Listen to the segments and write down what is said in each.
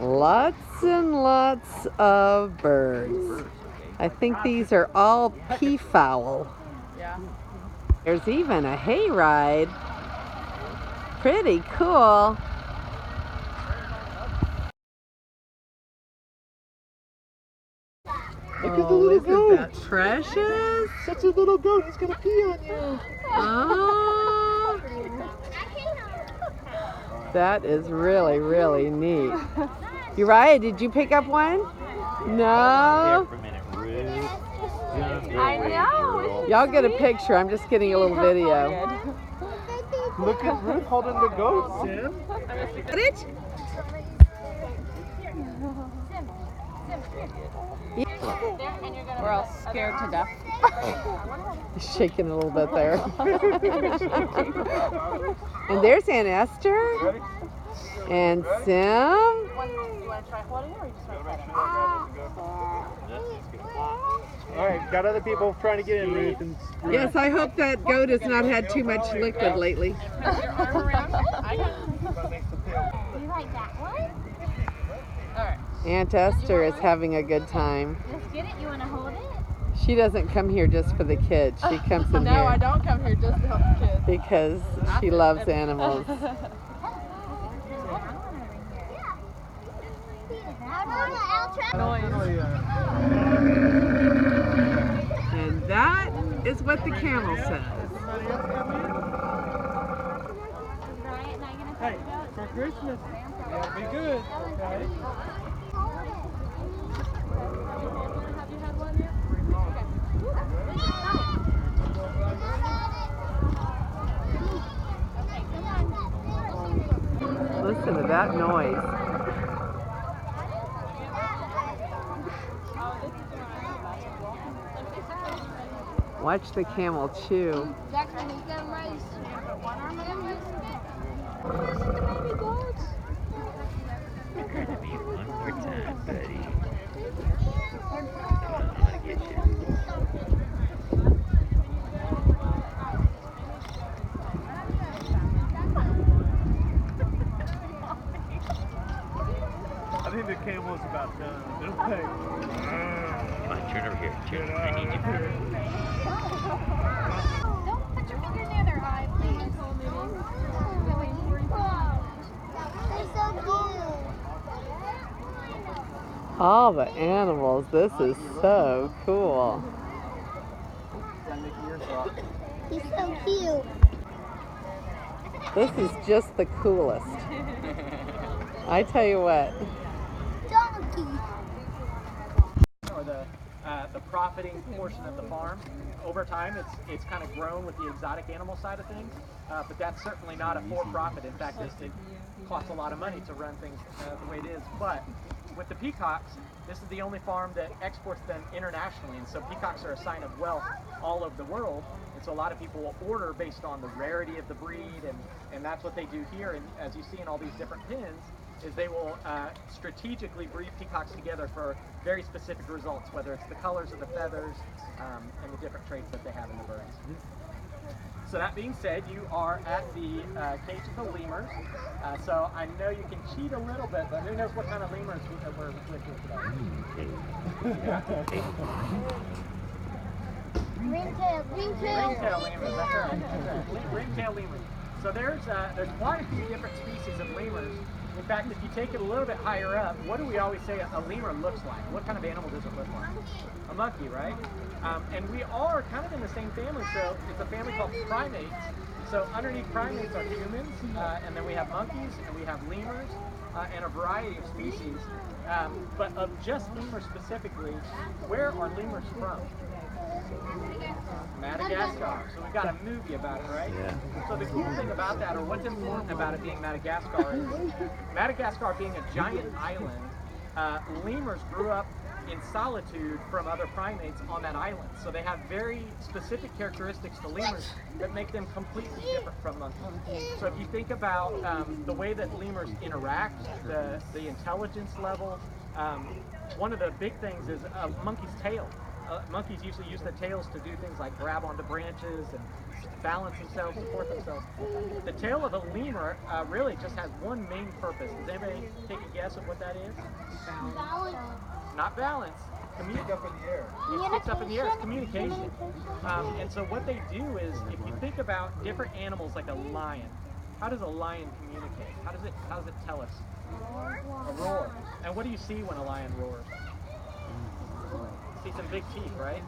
Lots and lots of birds. I think these are all peafowl. Yeah. There's even a hayride. Pretty cool. Look at the little goat. Isn't that precious? Such a little goat. He's gonna pee on you. Oh, that is really, really neat. Uriah, did you pick up one? No. I know. Y'all get a picture. I'm just getting a little video. Look at Ruth holding the goat, Sim. Got it? We're all scared to death. He's shaking a little bit there. And there's Aunt Esther. And Sim. Alright, got other people trying to get in, Ruth. And Yes, I hope that goat has not had too much liquid lately. You like that one? Aunt Esther is having a good time. Let's get it. You want to hold it? She doesn't come here just for the kids. She comes in No, I here don't come here just to help the kids. because she loves animals. And that is what the camel says. Hey, for Christmas, that'll be good. Okay. Listen to that noise. Watch the camel chew. Jackson, he's gonna race. You're gonna be one more time, buddy. Come on, I'm gonna get you. I think the camel's about done. Come on, turn over here. Turn. I need you. Don't put your finger near their eye, please. They're so cute. All the animals. This is so cool. He's so cute. This is just the coolest. I tell you what. Donkey. Or the profiting portion of the farm. Over time, it's kind of grown with the exotic animal side of things, but that's certainly not a for-profit. In fact, it costs a lot of money to run things the way it is. But with the peacocks, this is the only farm that exports them internationally, and so peacocks are a sign of wealth all over the world. And so a lot of people will order based on the rarity of the breed, and that's what they do here. And as you see in all these different pins, is they will strategically breed peacocks together for very specific results, whether it's the colors of the feathers and the different traits that they have in the birds. So that being said, you are at the cage of the lemurs. So I know you can cheat a little bit, but who knows what kind of lemurs we're with here today. Ringtail. Ringtail lemurs, that's right. Ringtail lemurs. So there's quite a few different species of lemurs. In fact, if you take it a little bit higher up, what do we always say a lemur looks like? What kind of animal does it look like? A monkey, right? And we are kind of in the same family, so it's a family called primates. So underneath primates are humans, and then we have monkeys, and we have lemurs, and a variety of species. But of just lemurs specifically, where are lemurs from? Madagascar. So we got a movie about it, right? Yeah. So the cool thing about that, or what's important about it being Madagascar, is Madagascar being a giant island, lemurs grew up in solitude from other primates on that island. So they have very specific characteristics to lemurs that make them completely different from monkeys. So if you think about the way that lemurs interact, the intelligence level, one of the big things is a monkey's tail. monkeys usually use their tails to do things like grab onto branches and balance themselves, support themselves. The tail of a lemur really just has one main purpose. Does anybody take a guess of what that is? Balance. Not balance. Stick up in the air. It sticks up in the air. It's communication. And so what they do is, if you think about different animals like a lion, how does a lion communicate? How does it tell us? A roar. And what do you see when a lion roars? See some big teeth, right?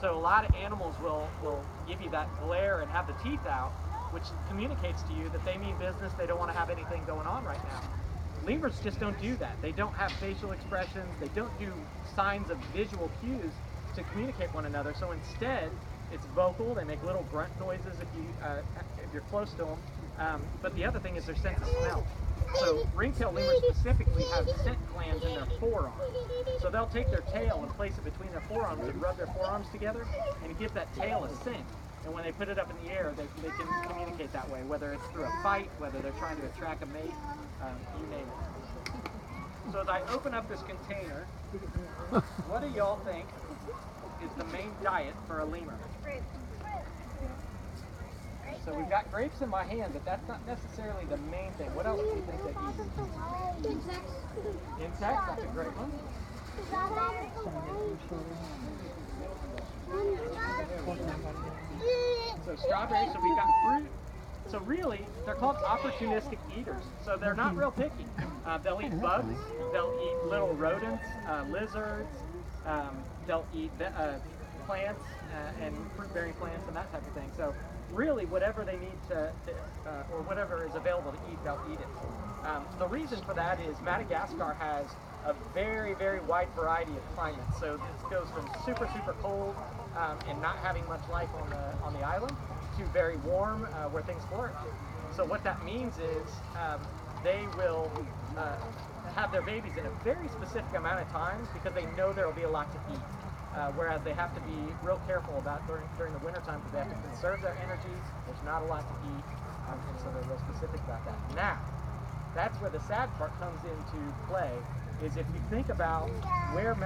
So a lot of animals will give you that glare and have the teeth out, which communicates to you that they mean business. They don't want to have anything going on right now. Lemurs just don't do that. They don't have facial expressions. They don't do signs of visual cues to communicate one another. So instead, it's vocal. They make little grunt noises if you're close to them. But the other thing is their sense of smell. So ringtail lemurs specifically have scent glands in their forearms. So they'll take their tail and place it between their forearms and rub their forearms together and give that tail a scent. And when they put it up in the air, they can communicate that way, whether it's through a fight, whether they're trying to attract a mate, you name it. So as I open up this container, what do y'all think is the main diet for a lemur? So we've got grapes in my hand, but that's not necessarily the main thing. What else do you think they eat? Insects. Insects, that's a great one. So strawberries, so we've got fruit. So really, they're called opportunistic eaters. So they're not real picky. They'll eat bugs, they'll eat little rodents, lizards, they'll eat plants and fruit-bearing plants and that type of thing. So really, whatever they need or whatever is available to eat, they'll eat it. The reason for that is Madagascar has a very, very wide variety of climates. So this goes from super, super cold and not having much life on the island to very warm where things flourish. So what that means is they will have their babies in a very specific amount of times because they know there will be a lot to eat. Whereas they have to be real careful about during the winter time because they have to conserve their energy. There's not a lot to eat, and so they're real specific about that. Now, that's where the sad part comes into play. Is if you think about where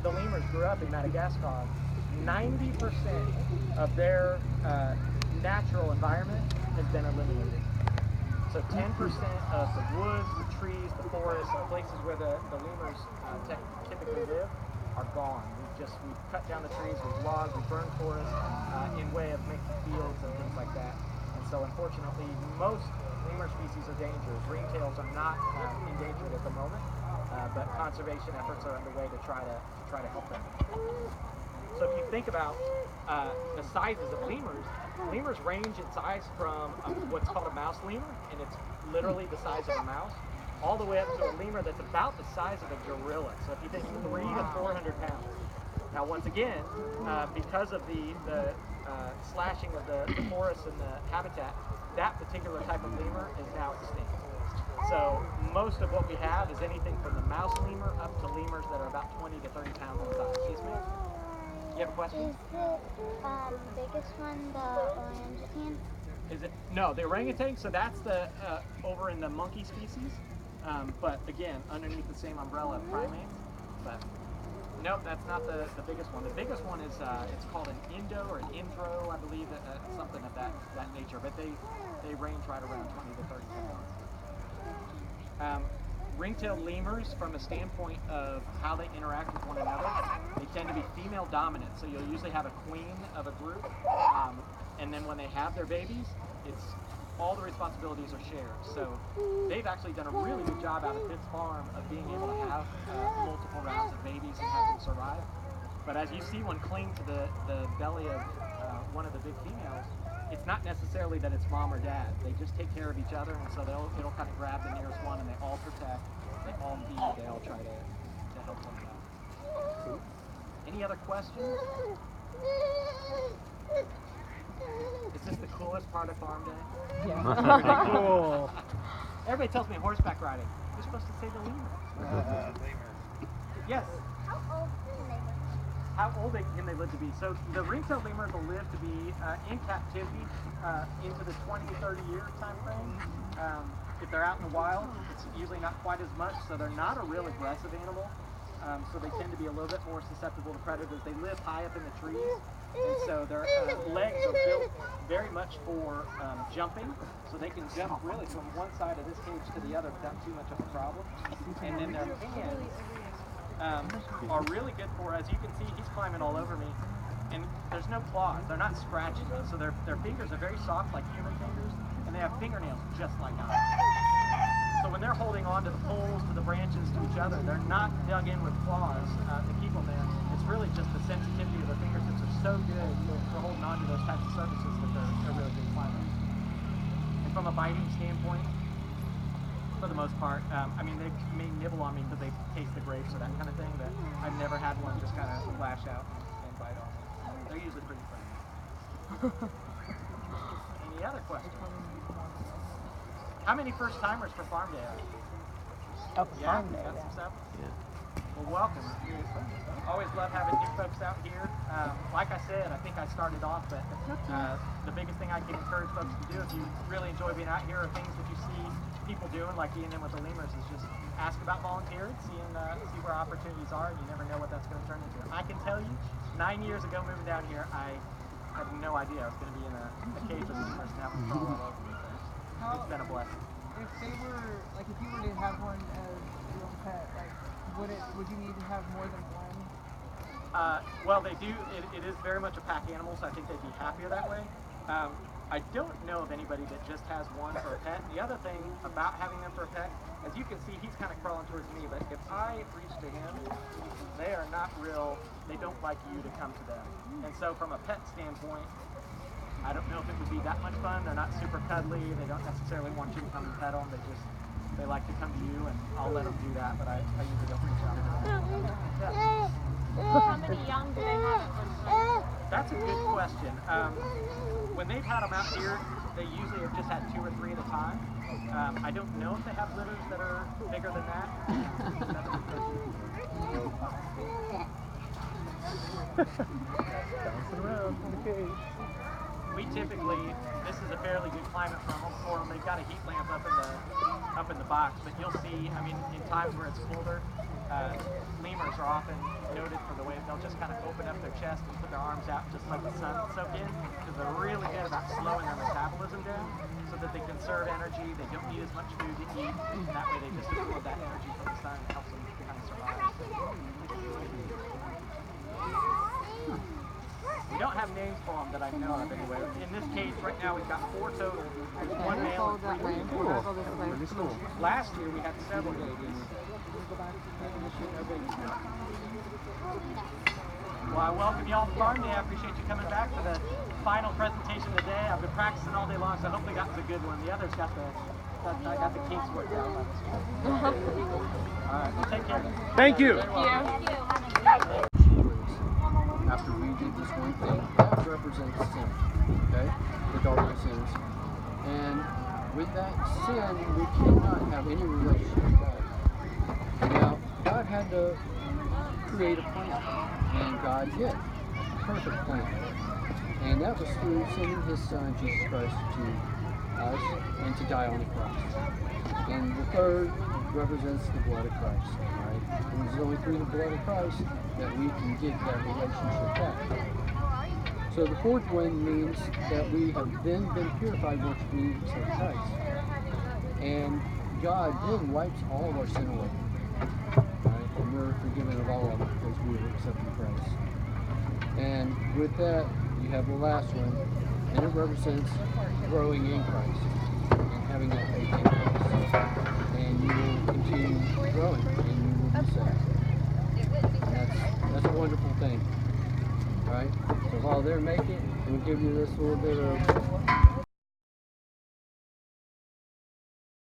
the lemurs grew up in Madagascar, 90% of their natural environment has been eliminated. So 10% of the woods, the trees, the forests, the places where the lemurs typically live are gone. We've cut down the trees, we've logged, we've burned forests in way of making fields and things like that. And so unfortunately, most lemur species are dangerous. Ringtails are not endangered at the moment, but conservation efforts are underway to try to help them. So if you think about the sizes of lemurs range in size from what's called a mouse lemur, and it's literally the size of a mouse, all the way up to a lemur that's about the size of a gorilla. So if you think 300 to 400 pounds. Now once again, because of the slashing of the forests and the habitat, that particular type of lemur is now extinct. So most of what we have is anything from the mouse lemur up to lemurs that are about 20 to 30 pounds in size. Yes, ma'am? You have a question? Is the biggest one the orangutan? Is it? No, the orangutan, so that's the over in the monkey species. But again, underneath the same umbrella of primates. But nope, that's not the biggest one. The biggest one is it's called an indo or an indro, I believe, something of that nature. But they range right around 20 to 30 pounds. Ringtail lemurs, from a standpoint of how they interact with one another, they tend to be female dominant. So you'll usually have a queen of a group, and then when they have their babies, it's all the responsibilities are shared. So they've actually done a really good job out at this farm of being able to have multiple rounds of babies and have them survive. But as you see one cling to the belly of one of the big females, it's not necessarily that it's mom or dad. They just take care of each other, and so it'll kind of grab the nearest one, and they all protect, they all feed, they all try to help one another. Any other questions? Is this the coolest part of farm day? Yeah. Pretty cool. Everybody tells me horseback riding. You're supposed to say the lemur. Yes. How old can they live to be? So the ringtail lemurs will live to be in captivity into the 20 to 30 year time frame. If they're out in the wild, it's usually not quite as much, so they're not a real aggressive animal. so they tend to be a little bit more susceptible to predators. They live high up in the trees, and so their legs are built very much for jumping, so they can jump really from one side of this cage to the other without too much of a problem. And then their hands are really good for, as you can see, he's climbing all over me, and there's no claws. They're not scratching me, so their fingers are very soft like human fingers, and they have fingernails just like ours. So when they're holding on to the poles, to the branches, to each other, they're not dug in with claws to keep them there. It's really just the sensitivity of their fingertips are so good for holding on to those types of surfaces that they're really good climbers. And from a biting standpoint, for the most part, I mean, they may nibble on me because they taste the grapes or that kind of thing, but I've never had one just kind of lash out and bite on me. They're usually pretty friendly. Any other questions? How many first timers for Farm Day are there? Oh, for Farm Day. Got some stuff? Yeah. Well, welcome. Always love having new folks out here. Like I said, I think I started off, but the biggest thing I can encourage folks to do if you really enjoy being out here, or things that you see people doing, like Ian and with the lemurs, is just ask about volunteering, see where opportunities are, and you never know what that's going to turn into. I can tell you, 9 years ago moving down here, I had no idea I was going to be in a cage with lemurs and have them crawl all over me. It's been a blessing. If they were, like, if you were to have one as your own pet, like, would you need to have more than one? Well, they do. It is very much a pack animal, so I think they'd be happier that way. I don't know of anybody that just has one for a pet. The other thing about having them for a pet, as you can see, he's kind of crawling towards me, but if I reach to him, they are not real, they don't like you to come to them. And so from a pet standpoint, I don't know if it would be that much fun. They're not super cuddly. They don't necessarily want you to come and pet them. They like to come to you, and I'll let them do that, but I usually don't reach out to them. Yeah. How many young do they have at one time? That's a good question. When they've had them out here, they usually have just had 2 or 3 at a time. I don't know if they have litters that are bigger than that. Bouncing around in the cage. We typically, this is a fairly good climate for them. They've got a heat lamp up in the box, but you'll see, I mean, in times where it's colder, lemurs are often noted for the way they'll just kind of open up their chest and put their arms out and just let the sun soak in, because they're really good about slowing their metabolism down so that they conserve energy. They don't need as much food to eat, and that way they just absorb that energy from the sun and helps them kind of survive. We don't have names for them that I know of anyway. In this cage right now we've got 4 total. There's 1 male and 3 females. Cool. Last year we had several babies. Well, I welcome you all to Farm Day. I appreciate you coming back for the final presentation of the day. I've been practicing all day long, so hopefully that was a good one. The others got the kinks worked out. All right, well, take care. Thank you. After we did this one thing, that represents sin, okay? The darkness sins. And with that sin, we cannot have any relationship with God. Now, God had to create a plan, and God did. Perfect plan. And that was through sending His Son, Jesus Christ, to us and to die on the cross. And the third represents the blood of Christ, right? And it's only through the blood of Christ that we can get that relationship back. So the fourth one means that we have then been purified once we accept Christ. And God then wipes all of our sin away. Right? And we're forgiven of all of it because we have accepted Christ. And with that, you have the last one, and it represents growing in Christ and having that faith in Christ. And you will continue growing, and you will be saved. And that's a wonderful thing, right? So while they're making it, we'll give you this little bit of